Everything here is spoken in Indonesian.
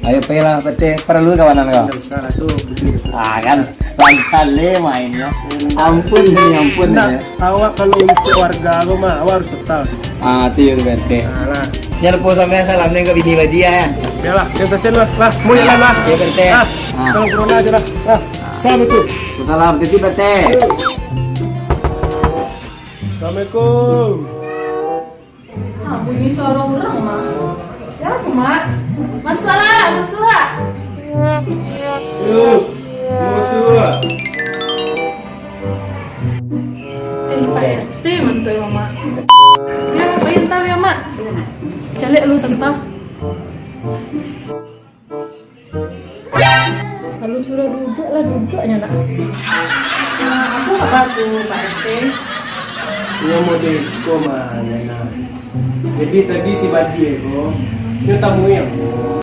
Ayo pela pete perlu kawanan kau. Nggak usah lah tuh begini. Kan lancar mainnya. Ampun nih ampun Nah, ya. awak kalau untuk warga aku mah awak harus total sih. Tiur pete. Nah lah, Jangan lupa sampai salamnya ke bini dia ya. ya lah, yang tersen lah, mau jalan lah. Ya pete. Kalau corona aja lah. Assalamualaikum. Salam titi pete. Assalamualaikum. Bunyi suara orang mah. Siapa mak? Masuk. Yuk, masuk. Pak RT mantu ya mak. Ya pintar ya mak. Calik lu tentang. Kalau suruh duduknya nak. Aku nggak baku Pak RT. Ini model koma ya nah. Jadi tadi si Badi itu, ini tamu yang